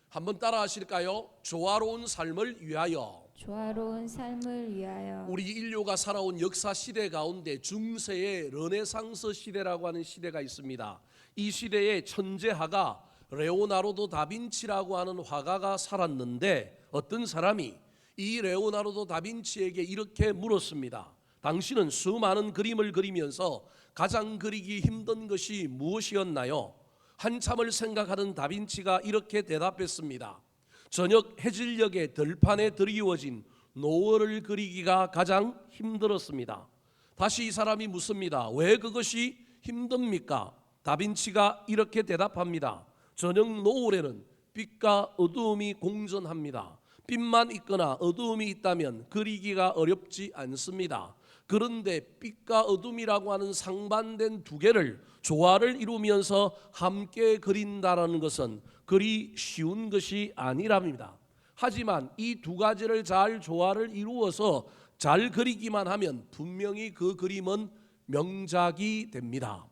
한번 따라 하실까요? 조화로운 삶을 위하여. 조화로운 삶을 위하여. 우리 인류가 살아온 역사 시대 가운데 중세의 르네상스 시대라고 하는 시대가 있습니다. 이 시대의 천재화가 레오나르도 다빈치라고 하는 화가가 살았는데, 어떤 사람이 이 레오나르도 다빈치에게 이렇게 물었습니다. 당신은 수많은 그림을 그리면서 가장 그리기 힘든 것이 무엇이었나요? 한참을 생각하는 다빈치가 이렇게 대답했습니다. 저녁 해질녘에 들판에 드리워진 노을을 그리기가 가장 힘들었습니다. 다시 이 사람이 묻습니다. 왜 그것이 힘듭니까? 다빈치가 이렇게 대답합니다. 저녁 노을에는 빛과 어두움이 공존합니다. 빛만 있거나 어두움이 있다면 그리기가 어렵지 않습니다. 그런데 빛과 어둠이라고 하는 상반된 두 개를 조화를 이루면서 함께 그린다는 것은 그리 쉬운 것이 아니랍니다. 하지만 이 두 가지를 잘 조화를 이루어서 잘 그리기만 하면 분명히 그 그림은 명작이 됩니다.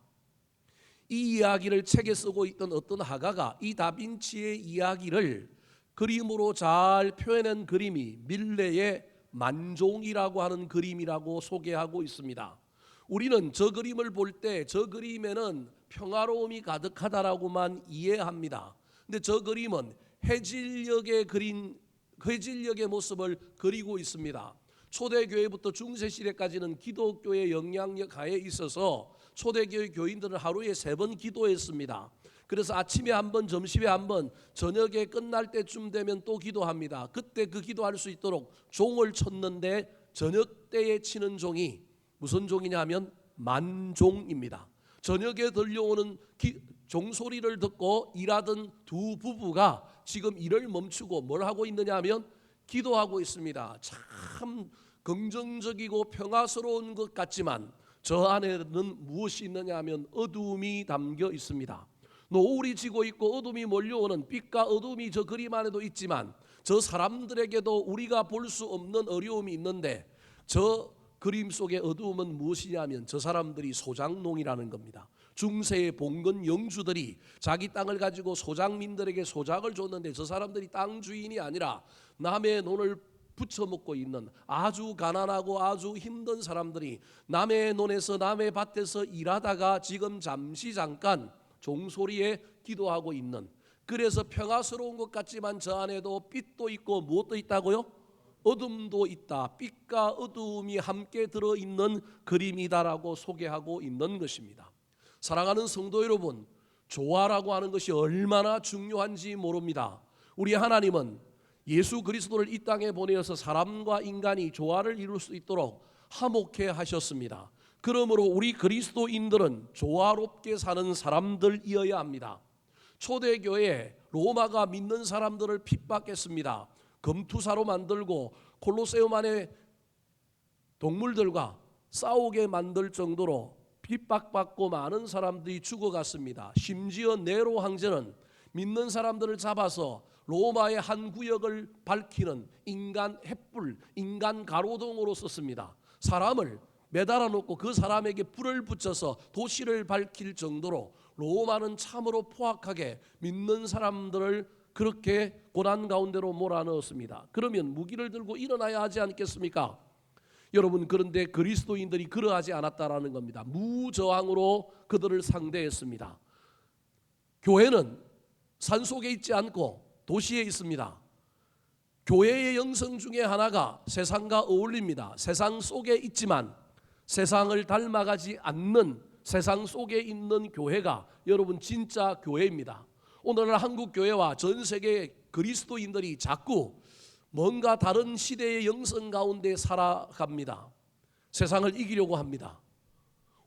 이 이야기를 책에 쓰고 있던 어떤 화가가 이 다빈치의 이야기를 그림으로 잘 표현한 그림이 밀레의 만종이라고 하는 그림이라고 소개하고 있습니다. 우리는 저 그림을 볼 때 저 그림에는 평화로움이 가득하다라고만 이해합니다. 근데 저 그림은 해질녘의 모습을 그리고 있습니다. 초대교회부터 중세시대까지는 기독교의 영향력 하에 있어서 초대교회 교인들은 하루에 3번 기도했습니다. 그래서 아침에 한 번, 점심에 한 번, 저녁에 끝날 때쯤 되면 또 기도합니다. 그때 그 기도할 수 있도록 종을 쳤는데 저녁 때에 치는 종이 무슨 종이냐 하면 만종입니다. 저녁에 들려오는 종소리를 듣고 일하던 두 부부가 지금 일을 멈추고 뭘 하고 있느냐 하면 기도하고 있습니다. 참 긍정적이고 평화스러운 것 같지만 저 안에는 무엇이 있느냐 하면 어두움이 담겨 있습니다. 노을이 지고 있고 어둠이 몰려오는 빛과 어둠이 저 그림 안에도 있지만 저 사람들에게도 우리가 볼 수 없는 어려움이 있는데 저 그림 속의 어두움은 무엇이냐면 저 사람들이 소작농이라는 겁니다. 중세의 봉건 영주들이 자기 땅을 가지고 소작민들에게 소작을 줬는데 저 사람들이 땅 주인이 아니라 남의 논을 부쳐먹고 있는 아주 가난하고 아주 힘든 사람들이 남의 논에서 남의 밭에서 일하다가 지금 잠깐 종소리에 기도하고 있는, 그래서 평화스러운 것 같지만 저 안에도 빛도 있고 무엇도 있다고요? 어둠도 있다. 빛과 어둠이 함께 들어있는 그림이다라고 소개하고 있는 것입니다. 사랑하는 성도 여러분, 조화라고 하는 것이 얼마나 중요한지 모릅니다. 우리 하나님은 예수 그리스도를 이 땅에 보내어서 사람과 인간이 조화를 이룰 수 있도록 화목해 하셨습니다. 그러므로 우리 그리스도인들은 조화롭게 사는 사람들이어야 합니다. 초대교회 로마가 믿는 사람들을 핍박했습니다. 검투사로 만들고 콜로세움 안에 동물들과 싸우게 만들 정도로 핍박받고 많은 사람들이 죽어갔습니다. 심지어 네로 황제는 믿는 사람들을 잡아서 로마의 한 구역을 밝히는 인간 횃불, 인간 가로등으로 썼습니다. 사람을 매달아 놓고 그 사람에게 불을 붙여서 도시를 밝힐 정도로 로마는 참으로 포악하게 믿는 사람들을 그렇게 고난 가운데로 몰아넣었습니다. 그러면 무기를 들고 일어나야 하지 않겠습니까? 여러분, 그런데 그리스도인들이 그러하지 않았다라는 겁니다. 무저항으로 그들을 상대했습니다. 교회는 산속에 있지 않고 도시에 있습니다. 교회의 영성 중에 하나가 세상과 어울립니다. 세상 속에 있지만 세상을 닮아가지 않는 세상 속에 있는 교회가 여러분 진짜 교회입니다. 오늘날 한국 교회와 전 세계 그리스도인들이 자꾸 뭔가 다른 시대의 영성 가운데 살아갑니다. 세상을 이기려고 합니다.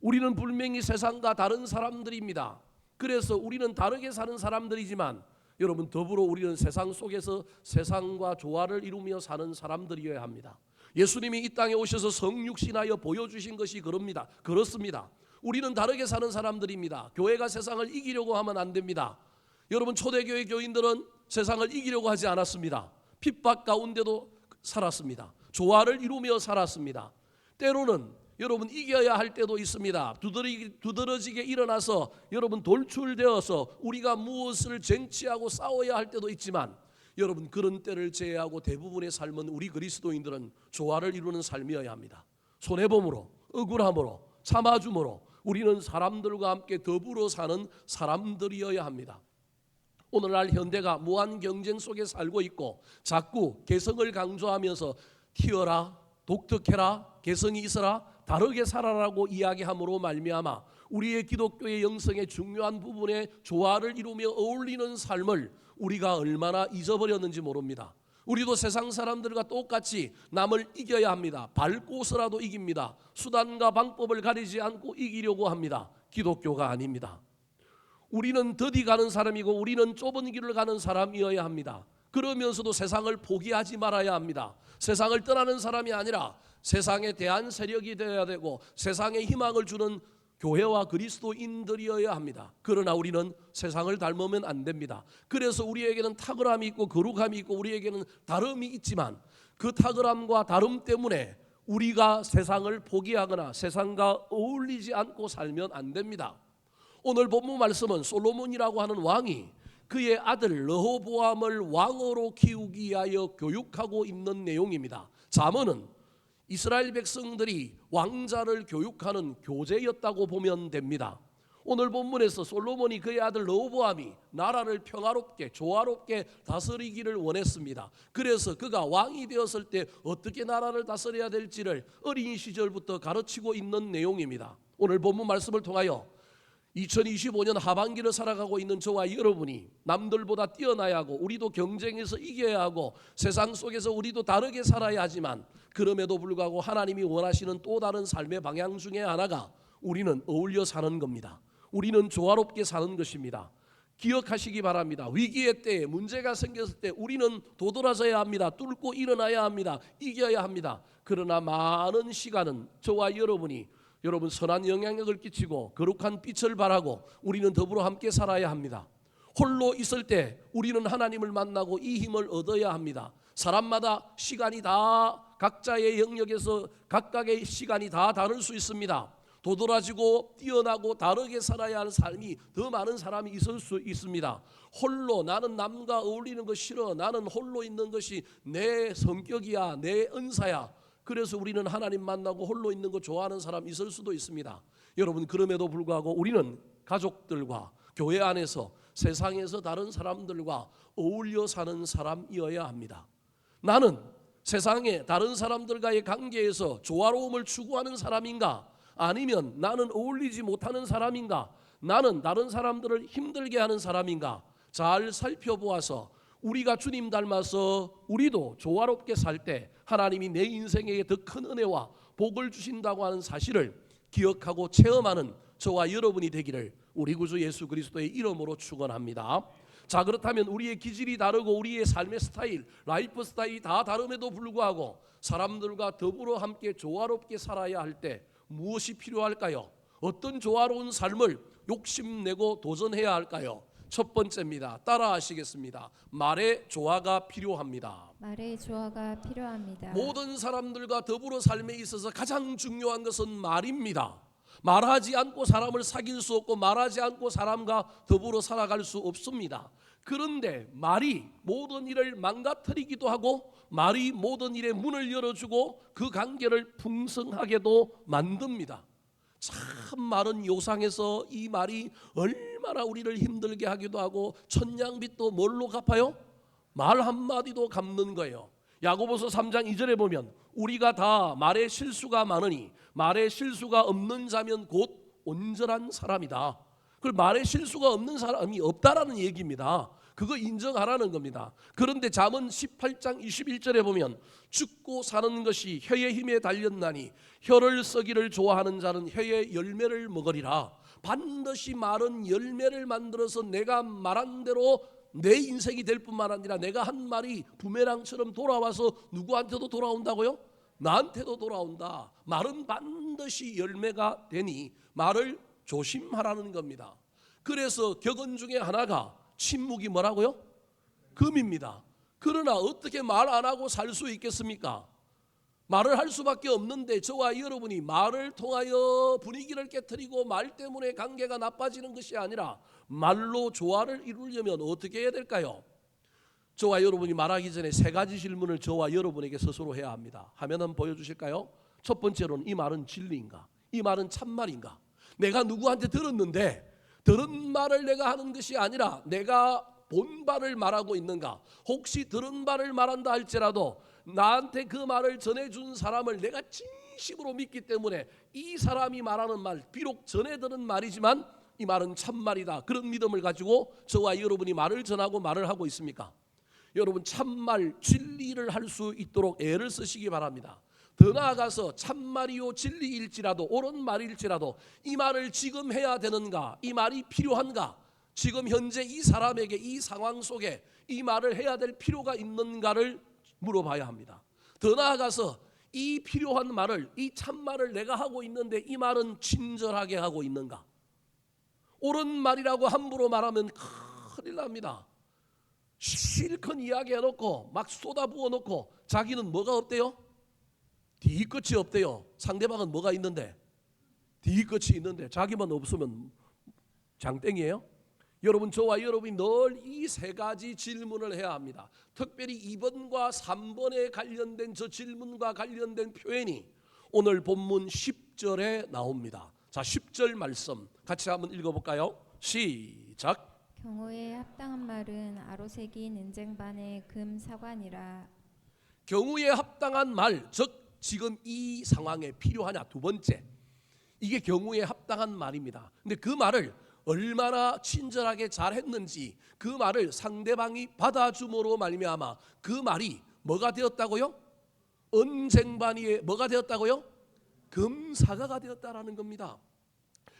우리는 분명히 세상과 다른 사람들입니다. 그래서 우리는 다르게 사는 사람들이지만 여러분, 더불어 우리는 세상 속에서 세상과 조화를 이루며 사는 사람들이어야 합니다. 예수님이 이 땅에 오셔서 성육신하여 보여주신 것이 그렇습니다. 우리는 다르게 사는 사람들입니다. 교회가 세상을 이기려고 하면 안 됩니다. 여러분, 초대교회 교인들은 세상을 이기려고 하지 않았습니다. 핍박 가운데도 살았습니다. 조화를 이루며 살았습니다. 때로는 여러분 이겨야 할 때도 있습니다. 두드러지게 일어나서 여러분 돌출되어서 우리가 무엇을 쟁취하고 싸워야 할 때도 있지만, 여러분 그런 때를 제외하고 대부분의 삶은 우리 그리스도인들은 조화를 이루는 삶이어야 합니다. 손해봄으로, 억울함으로, 참아줌으로 우리는 사람들과 함께 더불어 사는 사람들이어야 합니다. 오늘날 현대가 무한 경쟁 속에 살고 있고 자꾸 개성을 강조하면서 튀어라, 독특해라, 개성이 있어라, 다르게 살아라고 이야기함으로 말미암아 우리의 기독교의 영성의 중요한 부분에 조화를 이루며 어울리는 삶을 우리가 얼마나 잊어버렸는지 모릅니다. 우리도 세상 사람들과 똑같이 남을 이겨야 합니다. 밟고서라도 이깁니다. 수단과 방법을 가리지 않고 이기려고 합니다. 기독교가 아닙니다. 우리는 더디 가는 사람이고 우리는 좁은 길을 가는 사람이어야 합니다. 그러면서도 세상을 포기하지 말아야 합니다. 세상을 떠나는 사람이 아니라 세상에 대한 세력이 되어야 되고 세상에 희망을 주는 교회와 그리스도인들이어야 합니다. 그러나 우리는 세상을 닮으면 안 됩니다. 그래서 우리에게는 탁월함이 있고 거룩함이 있고 우리에게는 다름이 있지만 그 탁월함과 다름 때문에 우리가 세상을 포기하거나 세상과 어울리지 않고 살면 안 됩니다. 오늘 본문 말씀은 솔로몬이라고 하는 왕이 그의 아들 르호보암을 왕으로 키우기 위하여 교육하고 있는 내용입니다. 잠언은 이스라엘 백성들이 왕자를 교육하는 교재였다고 보면 됩니다. 오늘 본문에서 솔로몬이 그의 아들 르호보암이 나라를 평화롭게 조화롭게 다스리기를 원했습니다. 그래서 그가 왕이 되었을 때 어떻게 나라를 다스려야 될지를 어린 시절부터 가르치고 있는 내용입니다. 오늘 본문 말씀을 통하여 2025년 하반기를 살아가고 있는 저와 여러분이 남들보다 뛰어나야 하고 우리도 경쟁에서 이겨야 하고 세상 속에서 우리도 다르게 살아야 하지만 그럼에도 불구하고 하나님이 원하시는 또 다른 삶의 방향 중에 하나가 우리는 어울려 사는 겁니다. 우리는 조화롭게 사는 것입니다. 기억하시기 바랍니다. 위기의 때에 문제가 생겼을 때 우리는 도드라져야 합니다. 뚫고 일어나야 합니다. 이겨야 합니다. 그러나 많은 시간은 저와 여러분이 여러분 선한 영향력을 끼치고 거룩한 빛을 발하고 우리는 더불어 함께 살아야 합니다. 홀로 있을 때 우리는 하나님을 만나고 이 힘을 얻어야 합니다. 사람마다 시간이 다 각자의 영역에서 각각의 시간이 다 다를 수 있습니다. 도드라지고 뛰어나고 다르게 살아야 할 삶이 더 많은 사람이 있을 수 있습니다. 홀로 나는 남과 어울리는 거 싫어, 나는 홀로 있는 것이 내 성격이야, 내 은사야. 그래서 우리는 하나님 만나고 홀로 있는 거 좋아하는 사람 있을 수도 있습니다. 여러분 그럼에도 불구하고 우리는 가족들과 교회 안에서 세상에서 다른 사람들과 어울려 사는 사람이어야 합니다. 나는 세상에 다른 사람들과의 관계에서 조화로움을 추구하는 사람인가? 아니면 나는 어울리지 못하는 사람인가? 나는 다른 사람들을 힘들게 하는 사람인가? 잘 살펴보아서 우리가 주님 닮아서 우리도 조화롭게 살 때 하나님이 내 인생에게 더 큰 은혜와 복을 주신다고 하는 사실을 기억하고 체험하는 저와 여러분이 되기를 우리 구주 예수 그리스도의 이름으로 축원합니다. 자, 그렇다면 우리의 기질이 다르고 우리의 삶의 스타일, 라이프 스타일이 다 다름에도 불구하고 사람들과 더불어 함께 조화롭게 살아야 할 때 무엇이 필요할까요? 어떤 조화로운 삶을 욕심내고 도전해야 할까요? 첫 번째입니다. 따라하시겠습니다. 말의 조화가 필요합니다. 말의 조화가 필요합니다. 모든 사람들과 더불어 삶에 있어서 가장 중요한 것은 말입니다. 말하지 않고 사람을 사귈 수 없고 말하지 않고 사람과 더불어 살아갈 수 없습니다. 그런데 말이 모든 일을 망가뜨리기도 하고 말이 모든 일에 문을 열어주고 그 관계를 풍성하게도 만듭니다. 참 말은 요상해서 이 말이 얼마나 우리를 힘들게 하기도 하고 천냥빚도 뭘로 갚아요? 말 한마디도 갚는 거예요. 야고보서 3장 2절에 보면 우리가 다 말에 실수가 많으니 말에 실수가 없는 자면 곧 온전한 사람이다. 그 말에 실수가 없는 사람이 없다라는 얘기입니다. 그거 인정하라는 겁니다. 그런데 잠언 18장 21절에 보면 죽고 사는 것이 혀의 힘에 달렸나니 혀를 썩이를 좋아하는 자는 혀의 열매를 먹으리라. 반드시 말은 열매를 만들어서 내가 말한 대로 내 인생이 될 뿐만 아니라 내가 한 말이 부메랑처럼 돌아와서 누구한테도 돌아온다고요? 나한테도 돌아온다. 말은 반드시 열매가 되니 말을 조심하라는 겁니다. 그래서 격언 중에 하나가 침묵이 뭐라고요? 금입니다. 그러나 어떻게 말 안 하고 살 수 있겠습니까? 말을 할 수밖에 없는데 저와 여러분이 말을 통하여 분위기를 깨트리고 말 때문에 관계가 나빠지는 것이 아니라 말로 조화를 이루려면 어떻게 해야 될까요? 저와 여러분이 말하기 전에 세 가지 질문을 저와 여러분에게 스스로 해야 합니다. 화면은 보여주실까요? 첫 번째로는 이 말은 진리인가? 이 말은 참말인가? 내가 누구한테 들었는데 들은 말을 내가 하는 것이 아니라 내가 본 바를 말하고 있는가? 혹시 들은 바를 말한다 할지라도 나한테 그 말을 전해준 사람을 내가 진심으로 믿기 때문에 이 사람이 말하는 말, 비록 전해 들은 말이지만 이 말은 참말이다, 그런 믿음을 가지고 저와 여러분이 말을 전하고 말을 하고 있습니까? 여러분, 참말, 진리를 할 수 있도록 애를 쓰시기 바랍니다. 더 나아가서 참말이요 진리일지라도 옳은 말일지라도 이 말을 지금 해야 되는가? 이 말이 필요한가? 지금 현재 이 사람에게 이 상황 속에 이 말을 해야 될 필요가 있는가를 물어봐야 합니다. 더 나아가서 이 필요한 말을, 이 참말을 내가 하고 있는데 이 말은 친절하게 하고 있는가? 옳은 말이라고 함부로 말하면 큰일 납니다. 실컷 이야기해놓고 막 쏟아부어 놓고 자기는 뭐가 없대요? 뒤끝이 없대요. 상대방은 뭐가 있는데? 뒤끝이 있는데 자기만 없으면 장땡이에요? 여러분, 저와 여러분이 늘 이 세 가지 질문을 해야 합니다. 특별히 2번과 3번에 관련된 저 질문과 관련된 표현이 오늘 본문 10절에 나옵니다. 자, 10절 말씀 같이 한번 읽어볼까요? 시작. 경우에 합당한 말은 아로새긴 은쟁반의 금 사관이라. 경우에 합당한 말, 즉 지금 이 상황에 필요하냐. 두 번째, 이게 경우에 합당한 말입니다. 근데 그 말을 얼마나 친절하게 잘했는지, 그 말을 상대방이 받아줌으로 말미암아 그 말이 뭐가 되었다고요? 은쟁반이 뭐가 되었다고요? 금사가가 되었다라는 겁니다.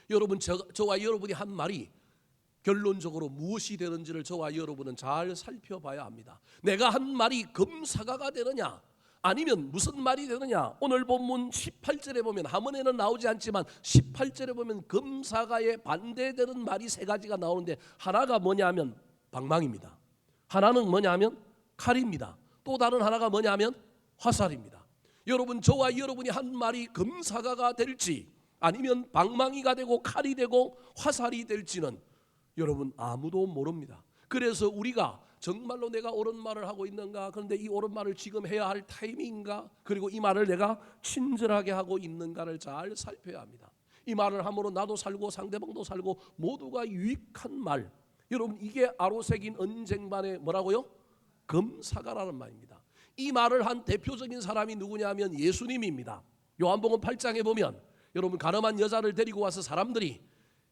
여러분, 저와 여러분이 한 말이 결론적으로 무엇이 되는지를 저와 여러분은 잘 살펴봐야 합니다. 내가 한 말이 금사가가 되느냐, 아니면 무슨 말이 되느냐. 오늘 본문 18절에 보면, 한문에는 나오지 않지만 18절에 보면 금사가에 반대되는 말이 세 가지가 나오는데, 하나가 뭐냐면 방망입니다. 하나는 뭐냐면 칼입니다. 또 다른 하나가 뭐냐면 화살입니다. 여러분, 저와 여러분이 한 말이 금사가가 될지 아니면 방망이가 되고 칼이 되고 화살이 될지는 여러분 아무도 모릅니다. 그래서 우리가 정말로 내가 옳은 말을 하고 있는가, 그런데 이 옳은 말을 지금 해야 할 타이밍인가, 그리고 이 말을 내가 친절하게 하고 있는가를 잘 살펴야 합니다. 이 말을 함으로 나도 살고 상대방도 살고 모두가 유익한 말, 여러분 이게 아로새긴 은쟁반의 뭐라고요? 금사가라는 말입니다. 이 말을 한 대표적인 사람이 누구냐면 예수님입니다. 요한복음 8장에 보면 여러분, 가늠한 여자를 데리고 와서 사람들이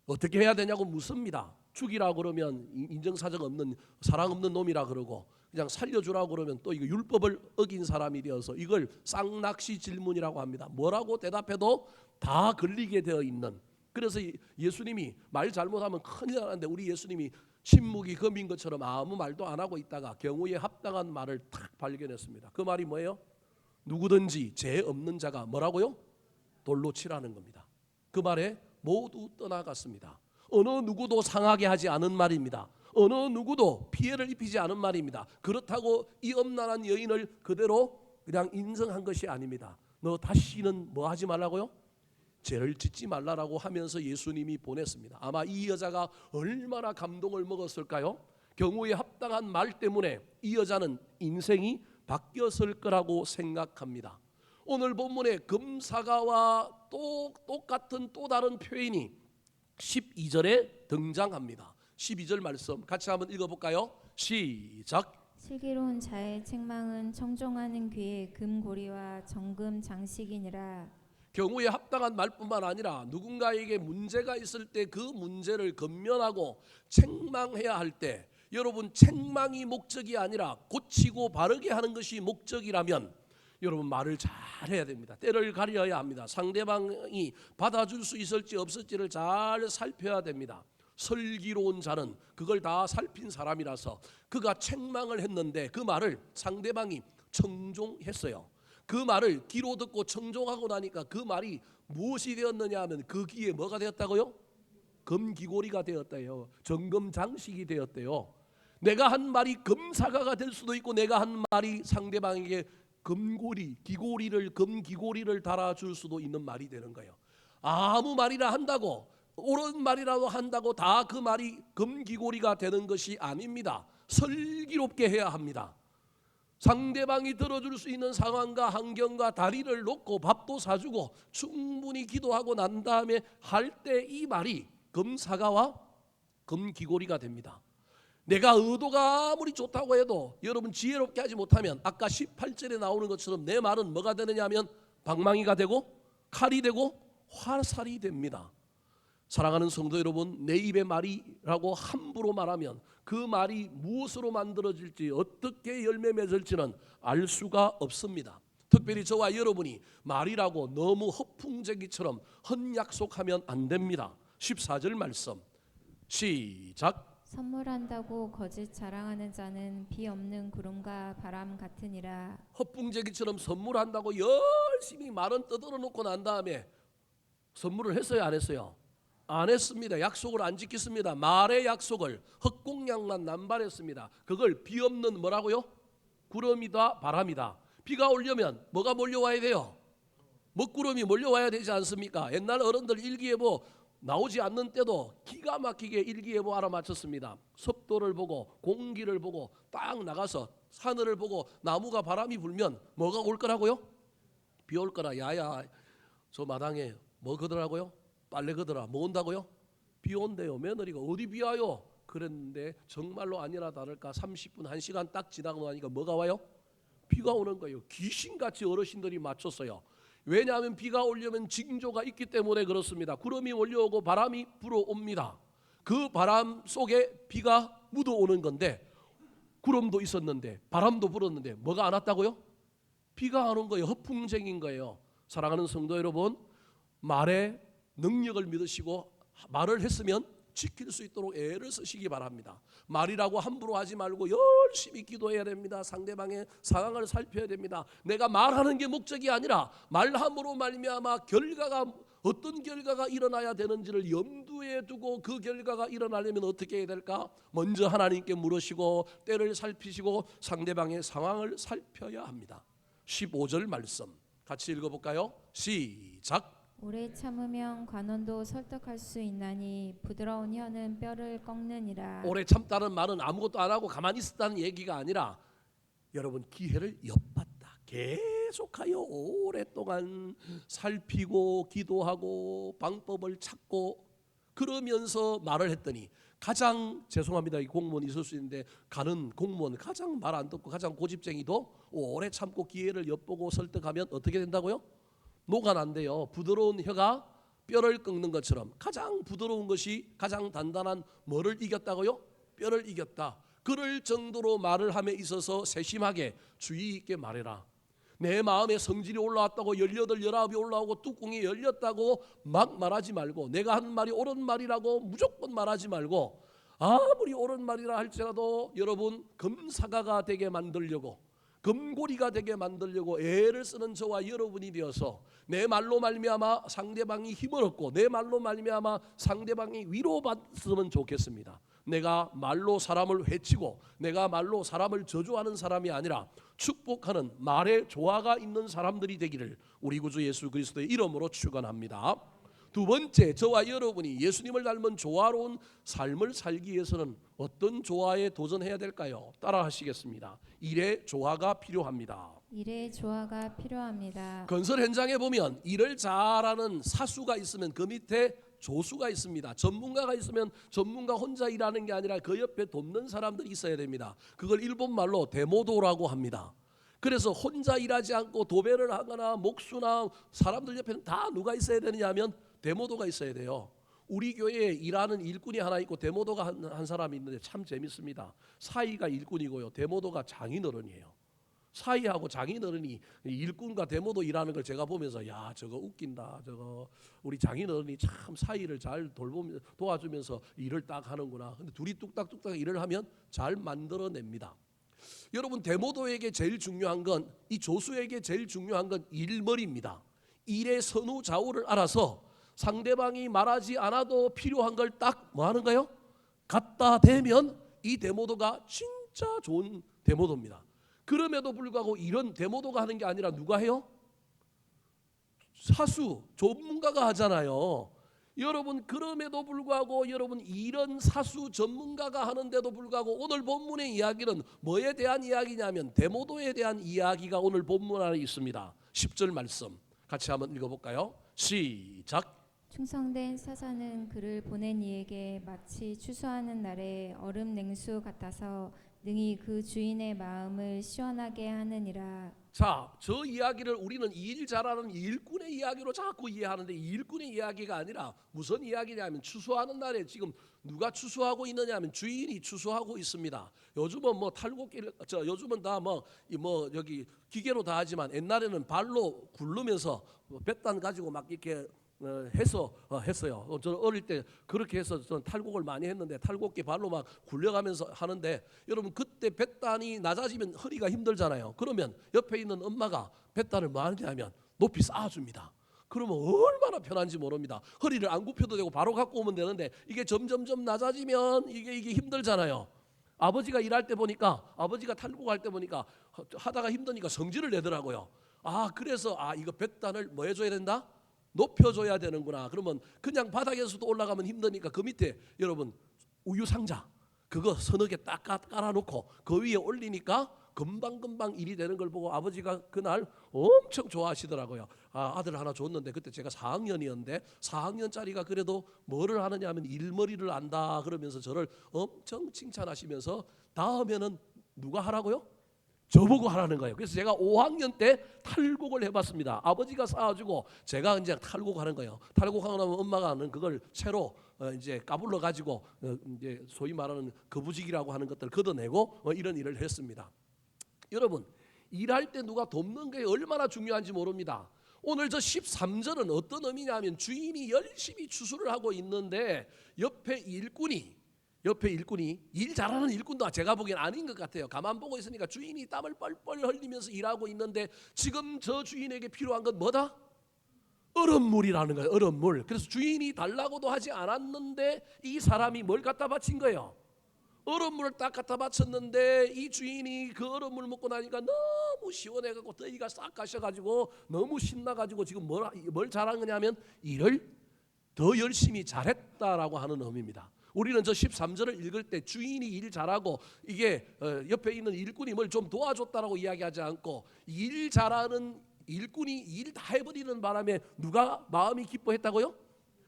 어떻게 해야 되냐고 묻습니다. 죽이라 그러면 인정사정 없는 사랑 없는 놈이라 그러고, 그냥 살려주라고 그러면 또 이거 율법을 어긴 사람이 되어서 이걸 쌍낚시 질문이라고 합니다. 뭐라고 대답해도 다 걸리게 되어 있는. 그래서 예수님이 말 잘못하면 큰일 나는데 우리 예수님이 침묵이 금인 것처럼 아무 말도 안 하고 있다가 경우에 합당한 말을 탁 발견했습니다. 그 말이 뭐예요? 누구든지 죄 없는 자가 뭐라고요? 돌로 치라는 겁니다. 그 말에 모두 떠나갔습니다. 어느 누구도 상하게 하지 않은 말입니다. 어느 누구도 피해를 입히지 않은 말입니다. 그렇다고 이 엄난한 여인을 그대로 그냥 인정한 것이 아닙니다. 너 다시는 뭐 하지 말라고요? 죄를 짓지 말라라고 하면서 예수님이 보냈습니다. 아마 이 여자가 얼마나 감동을 먹었을까요? 경우에 합당한 말 때문에 이 여자는 인생이 바뀌었을 거라고 생각합니다. 오늘 본문에 금사가와 또 똑같은 또 다른 표현이 12절에 등장합니다. 12절 말씀 같이 한번 읽어볼까요? 시작. 슬기로운 자의 책망은 청종하는 귀의 금고리와 정금 장식이니라. 경우에 합당한 말뿐만 아니라 누군가에게 문제가 있을 때 그 문제를 건면하고 책망해야 할 때, 여러분 책망이 목적이 아니라 고치고 바르게 하는 것이 목적이라면 여러분 말을 잘해야 됩니다. 때를 가려야 합니다. 상대방이 받아줄 수 있을지 없을지를 잘 살펴야 됩니다. 슬기로운 자는 그걸 다 살핀 사람이라서 그가 책망을 했는데 그 말을 상대방이 청종했어요. 그 말을 귀로 듣고 청종하고 나니까 그 말이 무엇이 되었느냐 하면 그 귀에 뭐가 되었다고요? 금기고리가 되었대요. 정금장식이 되었대요. 내가 한 말이 금사가가 될 수도 있고 내가 한 말이 상대방에게 금기고리를 달아줄 수도 있는 말이 되는 거예요. 아무 말이나 한다고, 옳은 말이라도 한다고 다 그 말이 금기고리가 되는 것이 아닙니다. 슬기롭게 해야 합니다. 상대방이 들어줄 수 있는 상황과 환경과 다리를 놓고 밥도 사주고 충분히 기도하고 난 다음에 할 때 이 말이 금사과와 금기고리가 됩니다. 내가 의도가 아무리 좋다고 해도 여러분 지혜롭게 하지 못하면 아까 18절에 나오는 것처럼 내 말은 뭐가 되느냐 하면 방망이가 되고 칼이 되고 화살이 됩니다. 사랑하는 성도 여러분, 내 입의 말이라고 함부로 말하면 그 말이 무엇으로 만들어질지 어떻게 열매 맺을지는 알 수가 없습니다. 특별히 저와 여러분이 말이라고 너무 허풍쟁이처럼 헛약속하면 안 됩니다. 14절 말씀 시작. 선물한다고 거짓 자랑하는 자는 비 없는 구름과 바람 같으니라. 헛풍쟁이처럼 선물한다고 열심히 말은 떠들어 놓고 난 다음에 선물을 했어요, 안 했어요? 안 했습니다. 약속을 안 지켰습니다. 말의 약속을 헛공약만 남발했습니다. 그걸 비 없는 뭐라고요? 구름이다 바람이다. 비가 오려면 뭐가 몰려와야 돼요? 먹구름이 몰려와야 되지 않습니까? 옛날 어른들 일기예보 나오지 않는 때도 기가 막히게 일기예보 알아맞혔습니다. 습도를 보고 공기를 보고 딱 나가서 하늘을 보고 나무가 바람이 불면 뭐가 올 거라고요? 비 올 거라. 야야 저 마당에 뭐 그더라고요? 빨래 그더라. 뭐 온다고요? 비 온대요. 며느리가 어디 비 와요? 그랬는데 정말로 아니나 다를까 30분 1시간 딱 지나고 나니까 뭐가 와요? 비가 오는 거예요. 귀신같이 어르신들이 맞췄어요. 왜냐하면 비가 오려면 징조가 있기 때문에 그렇습니다. 구름이 몰려오고 바람이 불어옵니다. 그 바람 속에 비가 묻어오는 건데 구름도 있었는데 바람도 불었는데 뭐가 안 왔다고요? 비가 안 온 거예요. 허풍쟁인 거예요. 사랑하는 성도 여러분, 말에 능력을 믿으시고 말을 했으면 지킬 수 있도록 애를 쓰시기 바랍니다. 말이라고 함부로 하지 말고 열심히 기도해야 됩니다. 상대방의 상황을 살펴야 됩니다. 내가 말하는 게 목적이 아니라 말함으로 말미암아 어떤 결과가 일어나야 되는지를 염두에 두고 그 결과가 일어나려면 어떻게 해야 될까? 먼저 하나님께 물으시고 때를 살피시고 상대방의 상황을 살펴야 합니다. 15절 말씀 같이 읽어볼까요? 시작. 오래 참으면 관원도 설득할 수 있나니 부드러운 혀는 뼈를 꺾느니라. 오래 참다는 말은 아무것도 안 하고 가만히 있었다는 얘기가 아니라 여러분 기회를 엿봤다. 계속하여 오랫동안 살피고 기도하고 방법을 찾고 그러면서 말을 했더니 가장 죄송합니다. 이 공무원 있을 수 있는데 가는 공무원 가장 말 안 듣고 가장 고집쟁이도 오래 참고 기회를 엿보고 설득하면 어떻게 된다고요? 녹아난대요. 부드러운 혀가 뼈를 꺾는 것처럼 가장 부드러운 것이 가장 단단한 뭐를 이겼다고요? 뼈를 이겼다. 그럴 정도로 말을 함에 있어서 세심하게 주의 있게 말해라. 내 마음에 성질이 올라왔다고 18, 19이 올라오고 뚜껑이 열렸다고 막 말하지 말고 내가 하는 말이 옳은 말이라고 무조건 말하지 말고 아무리 옳은 말이라 할지라도 여러분 금사과가 되게 만들려고 금고리가 되게 만들려고 애를 쓰는 저와 여러분이 되어서 내 말로 말미암아 상대방이 힘을 얻고 내 말로 말미암아 상대방이 위로받으면 좋겠습니다. 내가 말로 사람을 해치고 내가 말로 사람을 저주하는 사람이 아니라 축복하는 말에 조화가 있는 사람들이 되기를 우리 구주 예수 그리스도의 이름으로 축원합니다. 두 번째, 저와 여러분이 예수님을 닮은 조화로운 삶을 살기 위해서는 어떤 조화에 도전해야 될까요? 따라 하시겠습니다. 일의 조화가 필요합니다. 일의 조화가 필요합니다. 건설 현장에 보면 일을 잘하는 사수가 있으면 그 밑에 조수가 있습니다. 전문가가 있으면 전문가 혼자 일하는 게 아니라 그 옆에 돕는 사람들이 있어야 됩니다. 그걸 일본 말로 데모도라고 합니다. 그래서 혼자 일하지 않고 도배를 하거나 목수나 사람들 옆에는 다 누가 있어야 되느냐 하면 데모도가 있어야 돼요. 우리 교회에 일하는 일꾼이 하나 있고 데모도가 한 사람이 있는데 참 재밌습니다. 사이가 일꾼이고요. 데모도가 장인어른이에요. 사이하고 장인어른이 일꾼과 데모도 일하는 걸 제가 보면서 야 저거 웃긴다. 저거 우리 장인어른이 참 사이를 잘 도와주면서 일을 딱 하는구나. 근데 둘이 뚝딱뚝딱 일을 하면 잘 만들어냅니다. 여러분 데모도에게 제일 중요한 건 이 조수에게 제일 중요한 건 일머리입니다. 일의 선후좌우를 알아서 상대방이 말하지 않아도 필요한 걸 딱 뭐 하는가요? 갖다 대면 이 데모도가 진짜 좋은 데모도입니다. 그럼에도 불구하고 이런 데모도가 하는 게 아니라 누가 해요? 사수, 전문가가 하잖아요. 여러분, 그럼에도 불구하고 여러분 이런 사수 전문가가 하는데도 불구하고 오늘 본문의 이야기는 뭐에 대한 이야기냐면 데모도에 대한 이야기가 오늘 본문 안에 있습니다. 10절 말씀 같이 한번 읽어볼까요? 시작. 충성된 사사는 그를 보낸 이에게 마치 추수하는 날에 얼음 냉수 같아서 능히 그 주인의 마음을 시원하게 하느니라. 자, 저 이야기를 우리는 일 잘하는 일꾼의 이야기로 자꾸 이해하는데 일꾼의 이야기가 아니라 무슨 이야기냐면 추수하는 날에 지금 누가 추수하고 있느냐면 주인이 추수하고 있습니다. 요즘은 뭐 탈곡기를 요즘은 다 뭐 여기 기계로 다 하지만 옛날에는 발로 굴르면서 뱃단 가지고 막 이렇게 했어요. 저는 어릴 때 그렇게 해서 저는 탈곡을 많이 했는데 탈곡기 발로 막 굴려가면서 하는데 여러분 그때 뱃단이 낮아지면 허리가 힘들잖아요. 그러면 옆에 있는 엄마가 뱃단을 뭐 하냐면 높이 쌓아줍니다. 그러면 얼마나 편한지 모릅니다. 허리를 안 굽혀도 되고 바로 갖고 오면 되는데 이게 점점점 낮아지면 이게 힘들잖아요. 아버지가 일할 때 보니까 아버지가 탈곡할 때 보니까 하다가 힘드니까 성질을 내더라고요. 그래서 이거 뱃단을 뭐 해줘야 된다? 높여줘야 되는구나. 그러면 그냥 바닥에서도 올라가면 힘드니까 그 밑에 여러분 우유 상자 그거 서너 개 딱 깔아놓고 그 위에 올리니까 금방금방 일이 되는 걸 보고 아버지가 그날 엄청 좋아하시더라고요. 아들 하나 줬는데 그때 제가 4학년이었는데 4학년짜리가 그래도 뭐를 하느냐 하면 일머리를 안다 그러면서 저를 엄청 칭찬하시면서 다음에는 누가 하라고요? 저보고 하라는 거예요. 그래서 제가 5학년 때 탈곡을 해봤습니다. 아버지가 쌓아주고 제가 이제 탈곡하는 거예요. 탈곡하고 나면 엄마가는 그걸 채로 이제 까불러 가지고 이제 소위 말하는 거부직이라고 하는 것들을 걷어내고 이런 일을 했습니다. 여러분 일할 때 누가 돕는 게 얼마나 중요한지 모릅니다. 오늘 저 13절은 어떤 의미냐면 주인이 열심히 추수를 하고 있는데 옆에 일꾼이 일 잘하는 일꾼도 제가 보기엔 아닌 것 같아요. 가만 보고 있으니까 주인이 땀을 뻘뻘 흘리면서 일하고 있는데 지금 저 주인에게 필요한 건 뭐다? 얼음물이라는 거예요. 얼음물. 그래서 주인이 달라고도 하지 않았는데 이 사람이 뭘 갖다 바친 거예요? 얼음물을 딱 갖다 바쳤는데 이 주인이 그 얼음물 먹고 나니까 너무 시원해갖고 더위가 싹 가셔가지고 너무 신나가지고 지금 뭘 잘한 거냐면 일을 더 열심히 잘했다라고 하는 의미입니다. 우리는 저 13절을 읽을 때 주인이 일 잘하고 이게 옆에 있는 일꾼이 뭘 좀 도와줬다라고 이야기하지 않고 일 잘하는 일꾼이 일 다 해버리는 바람에 누가 마음이 기뻐했다고요?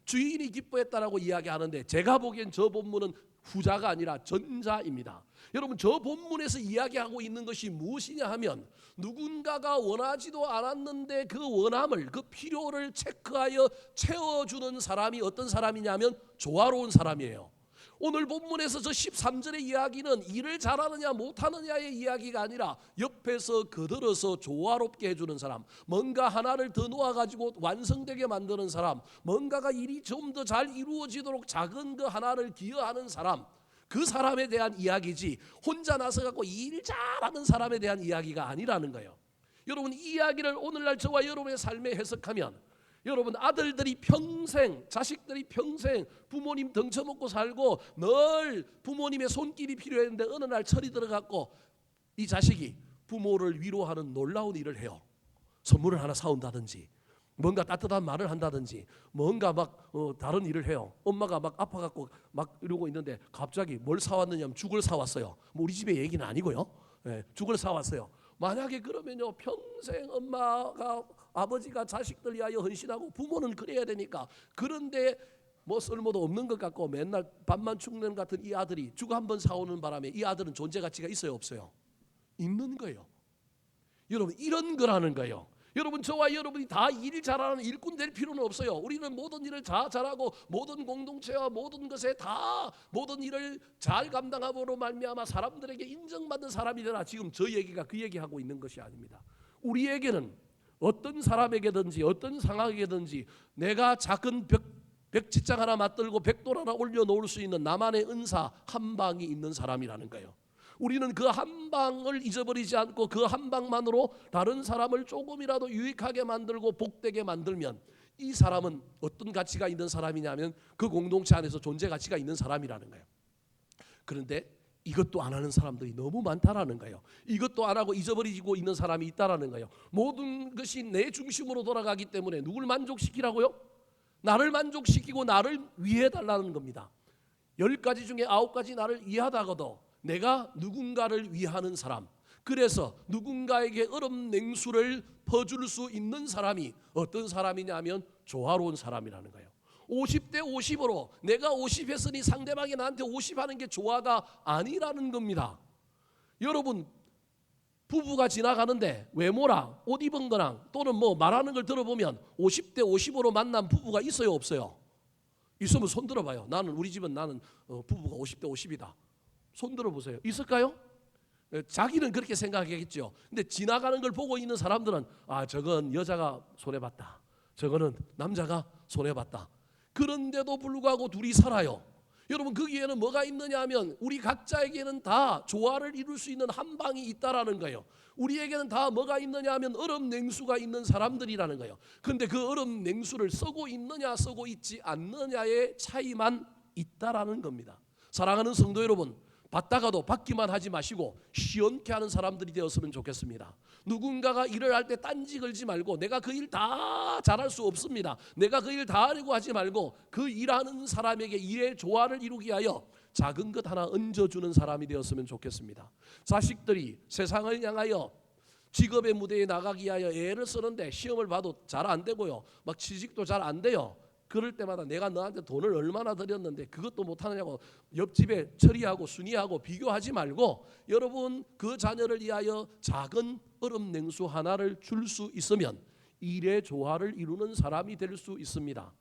주인이 기뻐했다라고 이야기하는데 제가 보기엔 저 본문은 후자가 아니라 전자입니다. 여러분 저 본문에서 이야기하고 있는 것이 무엇이냐 하면 누군가가 원하지도 않았는데 그 원함을 그 필요를 체크하여 채워주는 사람이 어떤 사람이냐면 조화로운 사람이에요. 오늘 본문에서 저 13절의 이야기는 일을 잘하느냐 못하느냐의 이야기가 아니라 옆에서 거들어서 조화롭게 해주는 사람, 뭔가 하나를 더 놓아가지고 완성되게 만드는 사람, 뭔가가 일이 좀 더 잘 이루어지도록 작은 그 하나를 기여하는 사람, 그 사람에 대한 이야기지 혼자 나서갖고 일 잘하는 사람에 대한 이야기가 아니라는 거예요. 여러분 이 이야기를 오늘날 저와 여러분의 삶에 해석하면 여러분 아들들이 평생 자식들이 평생 부모님 덩쳐먹고 살고 늘 부모님의 손길이 필요했는데 어느 날 철이 들어갔고 이 자식이 부모를 위로하는 놀라운 일을 해요. 선물을 하나 사온다든지 뭔가 따뜻한 말을 한다든지 뭔가 막 다른 일을 해요. 엄마가 막 아파갖고 막 이러고 있는데 갑자기 뭘 사왔느냐 하면 죽을 사왔어요. 뭐 우리 집의 얘기는 아니고요. 죽을 사왔어요. 만약에 그러면요 평생 아버지가 자식들 위하여 헌신하고 부모는 그래야 되니까 그런데 뭐 쓸모도 없는 것 같고 맨날 밥만 축는 같은 이 아들이 죽 한 번 사오는 바람에 이 아들은 존재 가치가 있어요 없어요? 있는 거예요. 여러분 이런 거라는 거예요. 여러분 저와 여러분이 다 일 잘하는 일꾼 될 필요는 없어요. 우리는 모든 일을 다 잘하고 모든 공동체와 모든 것에 다 모든 일을 잘 감당함으로 말미암아 사람들에게 인정받는 사람이 되라. 지금 저 얘기가 그 얘기하고 있는 것이 아닙니다. 우리에게는 어떤 사람에게든지 어떤 상황에든지 내가 작은 벽지장 하나 맞들고 벽돌 하나 올려놓을 수 있는 나만의 은사 한 방이 있는 사람이라는 거예요. 우리는 그 한 방을 잊어버리지 않고 그 한 방만으로 다른 사람을 조금이라도 유익하게 만들고 복되게 만들면 이 사람은 어떤 가치가 있는 사람이냐면 그 공동체 안에서 존재 가치가 있는 사람이라는 거예요. 그런데 이것도 안 하는 사람들이 너무 많다라는 거예요. 이것도 안 하고 잊어버리고 있는 사람이 있다라는 거예요. 모든 것이 내 중심으로 돌아가기 때문에 누굴 만족시키라고요? 나를 만족시키고 나를 위해달라는 겁니다. 10가지 중에 9가지 나를 위하다가도 내가 누군가를 위하는 사람, 그래서 누군가에게 얼음 냉수를 퍼줄 수 있는 사람이 어떤 사람이냐면 조화로운 사람이라는 거예요. 50대 50으로 내가 50 했으니 상대방이 나한테 50 하는 게 조화가 아니라는 겁니다. 여러분, 부부가 지나가는데 외모랑 옷 입은 거랑 또는 뭐 말하는 걸 들어보면 50대 50으로 만난 부부가 있어요, 없어요? 있으면 손 들어봐요. 우리 집은 나는 부부가 50대 50이다. 손 들어보세요. 있을까요? 자기는 그렇게 생각하겠죠. 근데 지나가는 걸 보고 있는 사람들은 저건 여자가 손해봤다, 저거는 남자가 손해봤다. 그런데도 불구하고 둘이 살아요. 여러분, 거기에는 뭐가 있느냐 하면 우리 각자에게는 다 조화를 이룰 수 있는 한 방이 있다라는 거예요. 우리에게는 다 뭐가 있느냐 하면 얼음 냉수가 있는 사람들이라는 거예요. 그런데 그 얼음 냉수를 쓰고 있느냐 쓰고 있지 않느냐의 차이만 있다라는 겁니다. 사랑하는 성도 여러분, 받다가도 받기만 하지 마시고 시원케 하는 사람들이 되었으면 좋겠습니다. 누군가가 일을 할 때 딴지 걸지 말고 내가 그 일 다 잘할 수 없습니다, 내가 그 일 다 하려고 하지 말고 그 일하는 사람에게 일의 조화를 이루기 위하여 작은 것 하나 얹어주는 사람이 되었으면 좋겠습니다. 자식들이 세상을 향하여 직업의 무대에 나가기 위하여 애를 쓰는데 시험을 봐도 잘 안 되고요, 막 취직도 잘 안 돼요. 그럴 때마다 내가 너한테 돈을 얼마나 들였는데 그것도 못하느냐고 옆집에 처리하고 순위하고 비교하지 말고, 여러분 그 자녀를 위하여 작은 얼음 냉수 하나를 줄 수 있으면 일의 조화를 이루는 사람이 될 수 있습니다.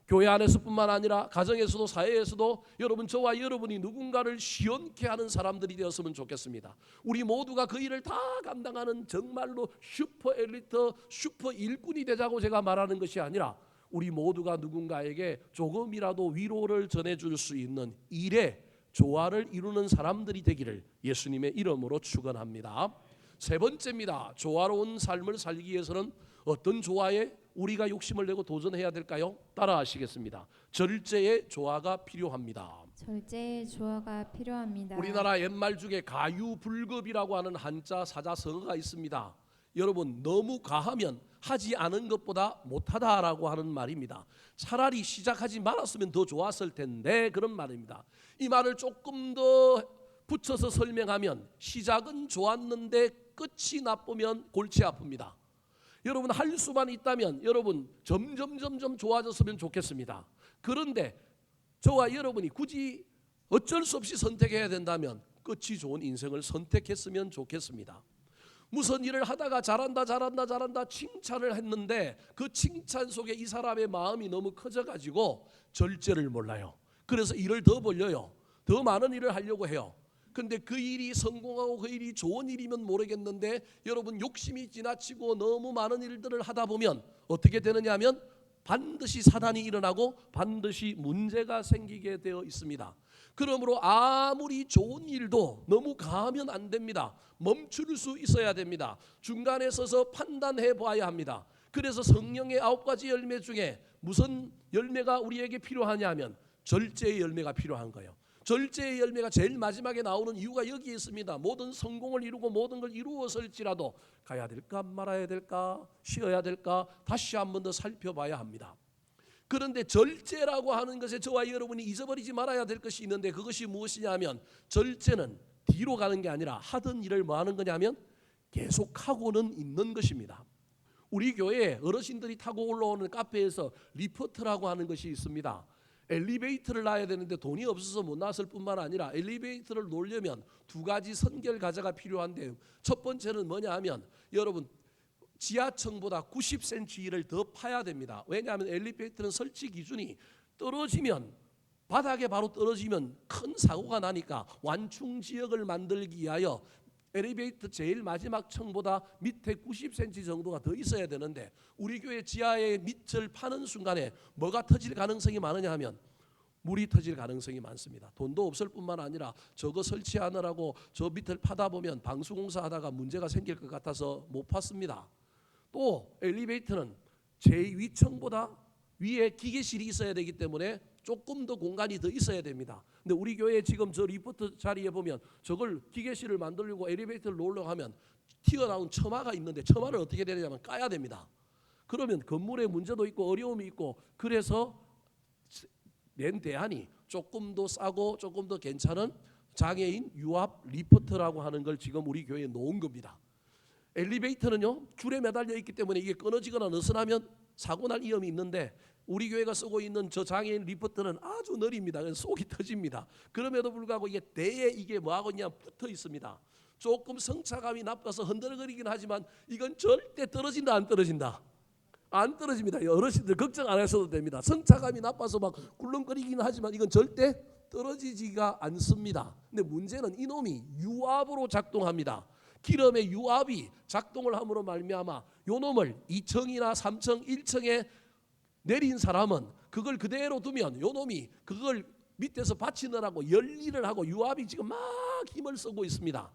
교회 안에서뿐만 아니라 가정에서도 사회에서도 여러분, 저와 여러분이 누군가를 시원케 하는 사람들이 되었으면 좋겠습니다. 우리 모두가 그 일을 다 감당하는 정말로 슈퍼 엘리트, 슈퍼 일꾼이 되자고 제가 말하는 것이 아니라 우리 모두가 누군가에게 조금이라도 위로를 전해줄 수 있는 일의 조화를 이루는 사람들이 되기를 예수님의 이름으로 축원합니다. 세 번째입니다. 조화로운 삶을 살기 위해서는 어떤 조화에 우리가 욕심을 내고 도전해야 될까요? 따라하시겠습니다. 절제의 조화가 필요합니다. 절제의 조화가 필요합니다. 우리나라 옛말 중에 가유불급이라고 하는 한자 사자성어가 있습니다. 여러분, 너무 과하면 하지 않은 것보다 못하다라고 하는 말입니다. 차라리 시작하지 말았으면 더 좋았을 텐데, 그런 말입니다. 이 말을 조금 더 붙여서 설명하면 시작은 좋았는데 끝이 나쁘면 골치 아픕니다. 여러분, 할 수만 있다면 여러분 점점 좋아졌으면 좋겠습니다. 그런데 저와 여러분이 굳이 어쩔 수 없이 선택해야 된다면 끝이 좋은 인생을 선택했으면 좋겠습니다. 무슨 일을 하다가 잘한다 칭찬을 했는데 그 칭찬 속에 이 사람의 마음이 너무 커져가지고 절제를 몰라요. 그래서 일을 더 벌려요. 더 많은 일을 하려고 해요. 근데 그 일이 성공하고 그 일이 좋은 일이면 모르겠는데 여러분, 욕심이 지나치고 너무 많은 일들을 하다 보면 어떻게 되느냐 하면 반드시 사단이 일어나고 반드시 문제가 생기게 되어 있습니다. 그러므로 아무리 좋은 일도 너무 가하면 안 됩니다. 멈출 수 있어야 됩니다. 중간에 서서 판단해 봐야 합니다. 그래서 성령의 9가지 열매 중에 무슨 열매가 우리에게 필요하냐 하면 절제의 열매가 필요한 거예요. 절제의 열매가 제일 마지막에 나오는 이유가 여기에 있습니다. 모든 성공을 이루고 모든 걸 이루었을지라도 가야 될까 말아야 될까 쉬어야 될까 다시 한 번 더 살펴봐야 합니다. 그런데 절제라고 하는 것에 저와 여러분이 잊어버리지 말아야 될 것이 있는데, 그것이 무엇이냐 하면 절제는 뒤로 가는 게 아니라 하던 일을 뭐 하는 거냐면 계속하고는 있는 것입니다. 우리 교회에 어르신들이 타고 올라오는 카페에서 리포트라고 하는 것이 있습니다. 엘리베이터를 놔야 되는데 돈이 없어서 못 놨을 뿐만 아니라 엘리베이터를 놓으려면 2가지 선결 과제가 필요한데, 첫 번째는 뭐냐 하면 여러분 지하층보다 90cm를 더 파야 됩니다. 왜냐하면 엘리베이터는 설치 기준이 떨어지면 바닥에 바로 떨어지면 큰 사고가 나니까 완충 지역을 만들기 위하여 엘리베이터 제일 마지막 층보다 밑에 90cm 정도가 더 있어야 되는데, 우리 교회 지하에 밑을 파는 순간에 뭐가 터질 가능성이 많으냐 하면 물이 터질 가능성이 많습니다. 돈도 없을 뿐만 아니라 저거 설치하느라고 저 밑을 파다 보면 방수공사 하다가 문제가 생길 것 같아서 못 팠습니다. 또 엘리베이터는 제 위층보다 위에 기계실이 있어야 되기 때문에 조금 더 공간이 더 있어야 됩니다. 근데 우리 교회 지금 저 리포트 자리에 보면 저걸 기계실을 만들려고 엘리베이터를 놓으려고 하면 튀어나온 처마가 있는데 처마를 어떻게 되냐면 까야 됩니다. 그러면 건물에 문제도 있고 어려움이 있고 그래서 낸 대안이 조금 더 싸고 조금 더 괜찮은 장애인 유압 리포트라고 하는 걸 지금 우리 교회에 놓은 겁니다. 엘리베이터는요 줄에 매달려 있기 때문에 이게 끊어지거나 느슨하면 사고 날 위험이 있는데 우리 교회가 쓰고 있는 저 장애인 리포트는 아주 느립니다. 그래서 속이 터집니다. 그럼에도 불구하고 이게 대에 이게 뭐하고 있냐 붙어 있습니다. 조금 성차감이 나빠서 흔들거리긴 하지만 이건 절대 떨어진다 안 떨어진다? 안 떨어집니다. 어르신들 걱정 안 하셔도 됩니다. 성차감이 나빠서 막 굴렁거리긴 하지만 이건 절대 떨어지지가 않습니다. 근데 문제는 이놈이 유압으로 작동합니다. 기름의 유압이 작동을 함으로 말미암아 요놈을 2층이나 3층, 1층에 내린 사람은 그걸 그대로 두면 요놈이 그걸 밑에서 받치느라고 열일을 하고 유압이 지금 막 힘을 쓰고 있습니다.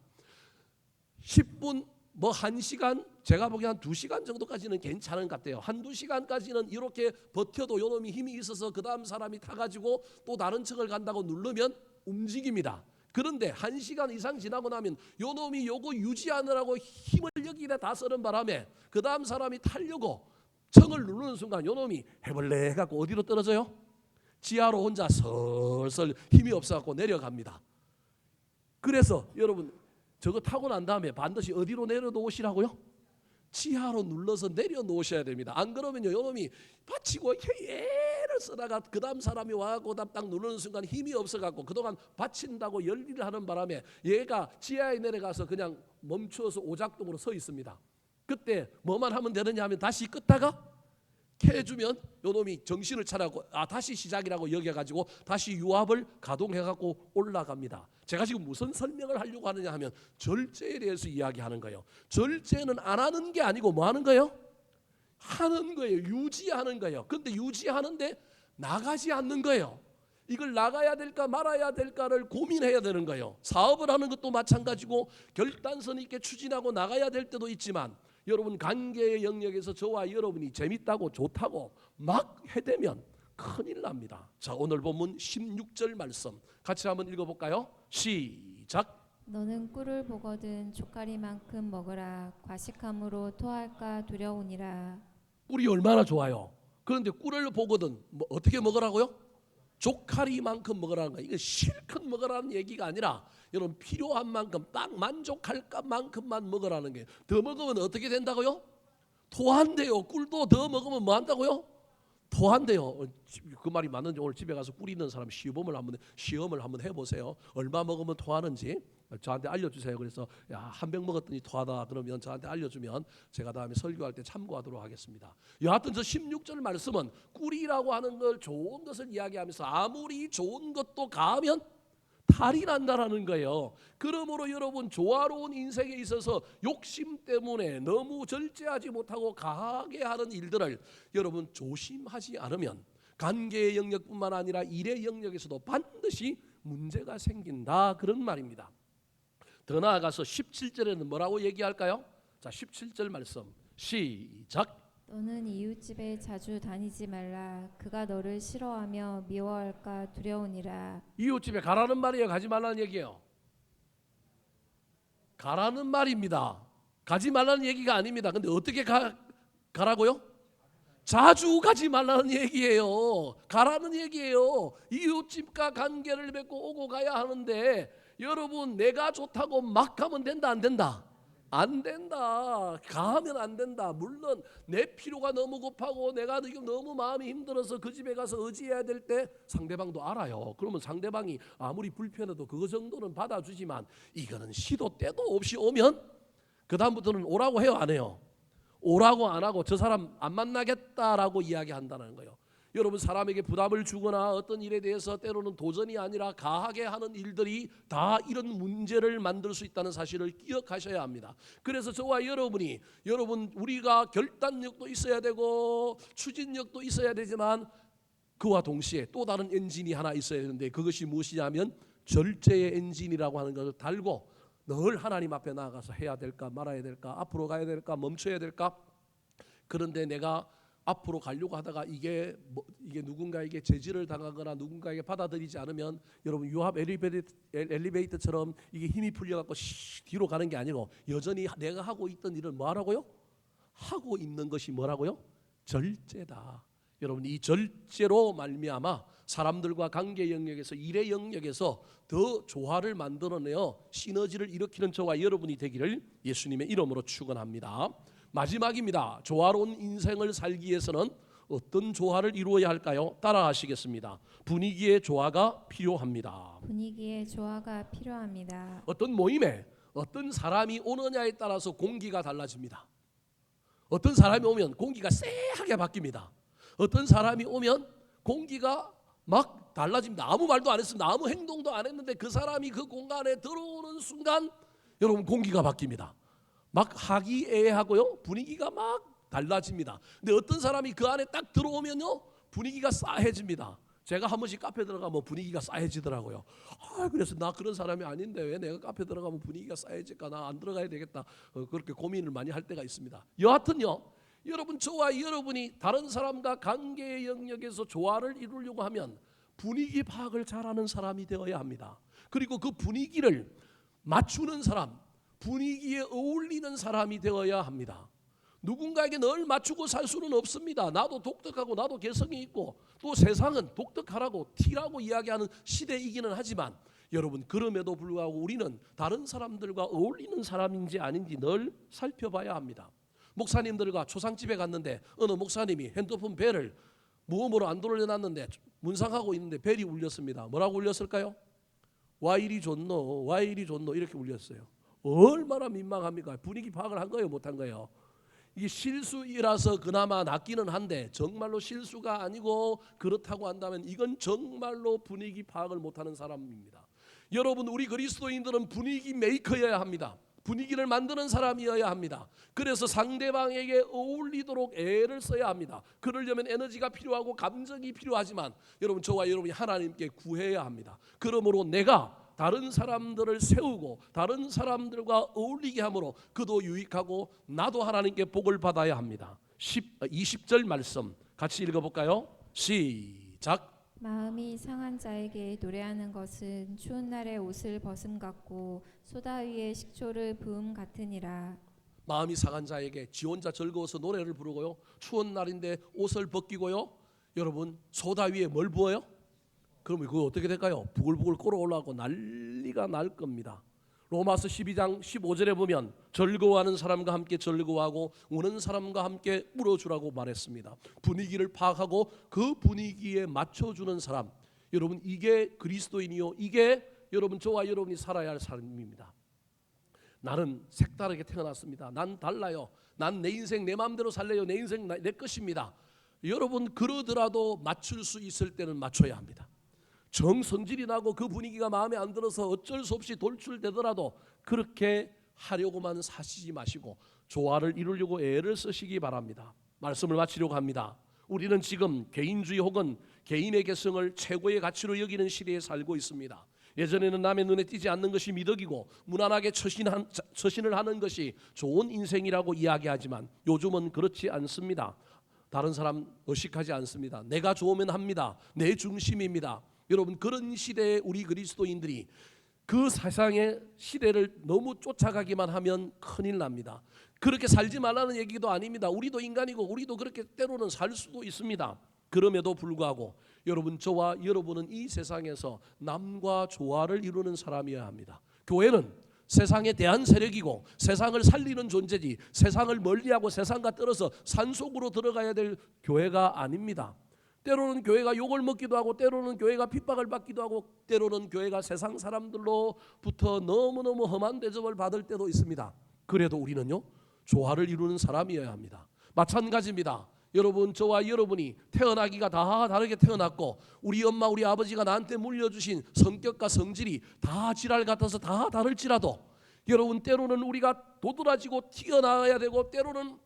10분 뭐 1시간 제가 보기엔 한 2시간 정도까지는 괜찮은 것 같아요. 한두 시간까지는 이렇게 버텨도 요놈이 힘이 있어서 그 다음 사람이 타가지고 또 다른 층을 간다고 누르면 움직입니다. 그런데 1시간 이상 지나고 나면 요놈이 요거 유지하느라고 힘을 여기다 다 쓰는 바람에 그 다음 사람이 타려고 층을 누르는 순간 요놈이 해벌레 해갖고 어디로 떨어져요? 지하로 혼자 설설 힘이 없어갖고 내려갑니다. 그래서 여러분 저거 타고 난 다음에 반드시 어디로 내려놓으시라고요? 지하로 눌러서 내려놓으셔야 됩니다. 안 그러면요 요놈이 받치고 애를 쓰다가 그 다음 사람이 와갖고 딱 누르는 순간 힘이 없어갖고 그동안 받친다고 열일을 하는 바람에 얘가 지하에 내려가서 그냥 멈춰서 오작동으로 서 있습니다. 그때 뭐만 하면 되느냐 하면 다시 끄다가 캐주면 요놈이 정신을 차리고 다시 시작이라고 여겨가지고 다시 유압을 가동해갖고 올라갑니다. 제가 지금 무슨 설명을 하려고 하느냐 하면 절제에 대해서 이야기하는 거예요. 절제는 안 하는 게 아니고 뭐 하는 거예요? 하는 거예요. 유지하는 거예요. 그런데 유지하는데 나가지 않는 거예요. 이걸 나가야 될까 말아야 될까를 고민해야 되는 거예요. 사업을 하는 것도 마찬가지고 결단성 있게 추진하고 나가야 될 때도 있지만 여러분 관계의 영역에서 저와 여러분이 재밌다고 좋다고 막 해대면 큰일 납니다. 자 오늘 본문 16절 말씀 같이 한번 읽어볼까요? 시작. 너는 꿀을 보거든 조카리만큼 먹으라. 과식함으로 토할까 두려우니라. 꿀이 얼마나 좋아요. 그런데 꿀을 보거든 어떻게 먹으라고요? 조카리만큼 먹으라는 거예요. 이거 실컷 먹으라는 얘기가 아니라 여러분 필요한 만큼 딱 만족할 만큼만 먹으라는 거예요. 더 먹으면 어떻게 된다고요? 토한대요. 꿀도 더 먹으면 뭐 한다고요? 토한대요. 그 말이 맞는지 오늘 집에 가서 꿀 있는 사람 시험을 한번 해보세요. 얼마 먹으면 토하는지 저한테 알려주세요. 그래서 한 병 먹었더니 토하다 그러면 저한테 알려주면 제가 다음에 설교할 때 참고하도록 하겠습니다. 여하튼 저 16절 말씀은 꿀이라고 하는 걸 좋은 것을 이야기하면서 아무리 좋은 것도 가하면 탈이 난다라는 거예요. 그러므로 여러분 조화로운 인생에 있어서 욕심 때문에 너무 절제하지 못하고 가하게 하는 일들을 여러분 조심하지 않으면 관계의 영역뿐만 아니라 일의 영역에서도 반드시 문제가 생긴다 그런 말입니다. 더 나아가서 17절에는 뭐라고 얘기할까요? 자 17절 말씀 시작. 너는 이웃집에 자주 다니지 말라. 그가 너를 싫어하며 미워할까 두려우니라. 이웃집에 가라는 말이에요? 가지 말라는 얘기예요? 가라는 말입니다. 가지 말라는 얘기가 아닙니다. 근데 어떻게 가라고요? 자주 가지 말라는 얘기예요. 가라는 얘기예요. 이웃집과 관계를 맺고 오고 가야 하는데 여러분 내가 좋다고 막 가면 된다 안 된다? 안 된다. 가하면 안 된다. 물론 내 필요가 너무 급하고 내가 지금 너무 마음이 힘들어서 그 집에 가서 의지해야 될 때 상대방도 알아요. 그러면 상대방이 아무리 불편해도 그거 정도는 받아주지만 이거는 시도 때도 없이 오면 그 다음부터는 오라고 해요 안 해요? 오라고 안 하고 저 사람 안 만나겠다라고 이야기한다는 거예요. 여러분 사람에게 부담을 주거나 어떤 일에 대해서 때로는 도전이 아니라 가하게 하는 일들이 다 이런 문제를 만들 수 있다는 사실을 기억하셔야 합니다. 그래서 저와 여러분이 우리가 결단력도 있어야 되고 추진력도 있어야 되지만 그와 동시에 또 다른 엔진이 하나 있어야 되는데 그것이 무엇이냐면 절제의 엔진이라고 하는 것을 달고 늘 하나님 앞에 나아가서 해야 될까 말아야 될까 앞으로 가야 될까 멈춰야 될까. 그런데 내가 앞으로 가려고 하다가 이게 누군가에게 제지를 당하거나 누군가에게 받아들이지 않으면 여러분 유압 엘리베이터처럼 이게 힘이 풀려갖고 뒤로 가는 게 아니고 여전히 내가 하고 있던 일을 뭐 하라고요? 하고 있는 것이 뭐라고요? 절제다. 여러분 이 절제로 말미암아 사람들과 관계 영역에서 일의 영역에서 더 조화를 만들어내어 시너지를 일으키는 저와 여러분이 되기를 예수님의 이름으로 축원합니다. 마지막입니다. 조화로운 인생을 살기 위해서는 어떤 조화를 이루어야 할까요? 따라하시겠습니다. 분위기의 조화가 필요합니다. 분위기의 조화가 필요합니다. 어떤 모임에 어떤 사람이 오느냐에 따라서 공기가 달라집니다. 어떤 사람이 오면 공기가 쎄하게 바뀝니다. 어떤 사람이 오면 공기가 막 달라집니다. 아무 말도 안 했습니다. 아무 행동도 안 했는데 그 사람이 그 공간에 들어오는 순간 여러분 공기가 바뀝니다. 막 화기애애하고요. 분위기가 막 달라집니다. 근데 어떤 사람이 그 안에 딱 들어오면요. 분위기가 싸해집니다. 제가 한 번씩 카페 들어가면 분위기가 싸해지더라고요. 그래서 나 그런 사람이 아닌데 왜 내가 카페 들어가면 분위기가 싸해질까? 나 안 들어가야 되겠다. 그렇게 고민을 많이 할 때가 있습니다. 여하튼요. 여러분 저와 여러분이 다른 사람과 관계의 영역에서 조화를 이루려고 하면 분위기 파악을 잘하는 사람이 되어야 합니다. 그리고 그 분위기를 맞추는 사람, 분위기에 어울리는 사람이 되어야 합니다. 누군가에게 늘 맞추고 살 수는 없습니다. 나도 독특하고 나도 개성이 있고 또 세상은 독특하라고 티라고 이야기하는 시대이기는 하지만 여러분 그럼에도 불구하고 우리는 다른 사람들과 어울리는 사람인지 아닌지 늘 살펴봐야 합니다. 목사님들과 초상집에 갔는데 어느 목사님이 핸드폰 벨을 무음으로 안 돌려놨는데 문상하고 있는데 벨이 울렸습니다. 뭐라고 울렸을까요? 와 이리 좋노 와 이리 좋노 이렇게 울렸어요. 얼마나 민망합니까? 분위기 파악을 한 거예요 못한 거예요? 이게 실수이라서 그나마 낫기는 한데 정말로 실수가 아니고 그렇다고 한다면 이건 정말로 분위기 파악을 못하는 사람입니다. 여러분 우리 그리스도인들은 분위기 메이커여야 합니다. 분위기를 만드는 사람이어야 합니다. 그래서 상대방에게 어울리도록 애를 써야 합니다. 그러려면 에너지가 필요하고 감정이 필요하지만 여러분 저와 여러분이 하나님께 구해야 합니다. 그러므로 내가 다른 사람들을 세우고 다른 사람들과 어울리게 함으로 그도 유익하고 나도 하나님께 복을 받아야 합니다. 20절 말씀 같이 읽어볼까요? 시작. 마음이 상한 자에게 노래하는 것은 추운 날에 옷을 벗음 같고 소다 위에 식초를 부음 같으니라. 마음이 상한 자에게 지 혼자 즐거워서 노래를 부르고요. 추운 날인데 옷을 벗기고요. 여러분 소다 위에 뭘 부어요? 그러면 그거 어떻게 될까요? 부글부글 끓어올라가고 난리가 날 겁니다. 로마서 12장 15절에 보면 즐거워하는 사람과 함께 즐거워하고 우는 사람과 함께 울어주라고 말했습니다. 분위기를 파악하고 그 분위기에 맞춰주는 사람, 여러분 이게 그리스도인이요, 이게 여러분 저와 여러분이 살아야 할 삶입니다. 나는 색다르게 태어났습니다. 난 달라요. 난 내 인생 내 마음대로 살래요. 내 인생 내 것입니다. 여러분 그러더라도 맞출 수 있을 때는 맞춰야 합니다. 정성질이 나고 그 분위기가 마음에 안 들어서 어쩔 수 없이 돌출되더라도 그렇게 하려고만 사시지 마시고 조화를 이루려고 애를 쓰시기 바랍니다. 말씀을 마치려고 합니다. 우리는 지금 개인주의 혹은 개인의 개성을 최고의 가치로 여기는 시대에 살고 있습니다. 예전에는 남의 눈에 띄지 않는 것이 미덕이고 무난하게 처신을 하는 것이 좋은 인생이라고 이야기하지만 요즘은 그렇지 않습니다. 다른 사람 의식하지 않습니다. 내가 좋으면 합니다. 내 중심입니다. 여러분 그런 시대에 우리 그리스도인들이 그 세상의 시대를 너무 쫓아가기만 하면 큰일 납니다. 그렇게 살지 말라는 얘기도 아닙니다. 우리도 인간이고 우리도 그렇게 때로는 살 수도 있습니다. 그럼에도 불구하고 여러분 저와 여러분은 이 세상에서 남과 조화를 이루는 사람이어야 합니다. 교회는 세상에 대한 세력이고 세상을 살리는 존재지 세상을 멀리하고 세상과 떨어져 산속으로 들어가야 될 교회가 아닙니다. 때로는 교회가 욕을 먹기도 하고 때로는 교회가 핍박을 받기도 하고 때로는 교회가 세상 사람들로부터 너무너무 험한 대접을 받을 때도 있습니다. 그래도 우리는요 조화를 이루는 사람이어야 합니다. 마찬가지입니다. 여러분 저와 여러분이 태어나기가 다 다르게 태어났고 우리 엄마 우리 아버지가 나한테 물려주신 성격과 성질이 다 지랄 같아서 다 다를지라도 여러분 때로는 우리가 도드라지고 튀어나와야 되고 때로는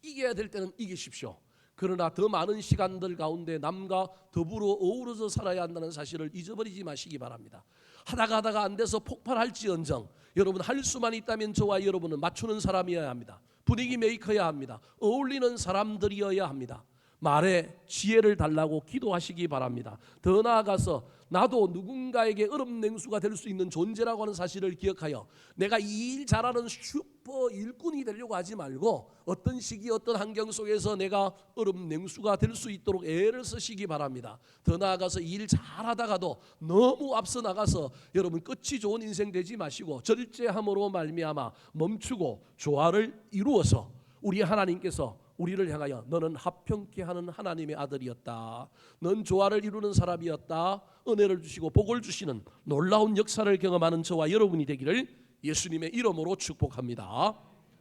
이겨야 될 때는 이기십시오. 그러나 더 많은 시간들 가운데 남과 더불어 어우러져 살아야 한다는 사실을 잊어버리지 마시기 바랍니다. 하다가 안 돼서 폭발할지언정 여러분 할 수만 있다면 저와 여러분은 맞추는 사람이어야 합니다. 분위기 메이커여야 합니다. 어울리는 사람들이어야 합니다. 말에 지혜를 달라고 기도하시기 바랍니다. 더 나아가서 나도 누군가에게 얼음냉수가 될 수 있는 존재라고 하는 사실을 기억하여 내가 이 일 잘하는 슈퍼 일꾼이 되려고 하지 말고 어떤 시기 어떤 환경 속에서 내가 얼음냉수가 될 수 있도록 애를 쓰시기 바랍니다. 더 나아가서 이 일 잘하다가도 너무 앞서 나가서 여러분 끝이 좋은 인생 되지 마시고 절제함으로 말미암아 멈추고 조화를 이루어서 우리 하나님께서 우리를 향하여 너는 합평케 하는 하나님의 아들이었다. 넌 조화를 이루는 사람이었다. 은혜를 주시고 복을 주시는 놀라운 역사를 경험하는 저와 여러분이 되기를 예수님의 이름으로 축복합니다.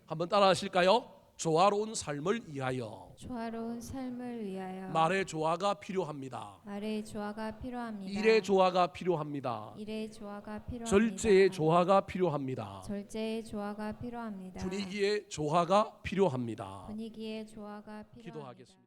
한번 따라 하실까요? 조화로운 삶을 위하여. 조화로운 삶을 위하여. 말의 조화가 필요합니다. 말의 조화가 필요합니다. 일의 조화가 필요합니다. 일의 조화가 필요합니다. 절제의 조화가 필요합니다. 절제의 조화가 필요합니다. 분위기의 조화가 필요합니다. 분위기의 조화가 필요합니다. 기도하겠습니다.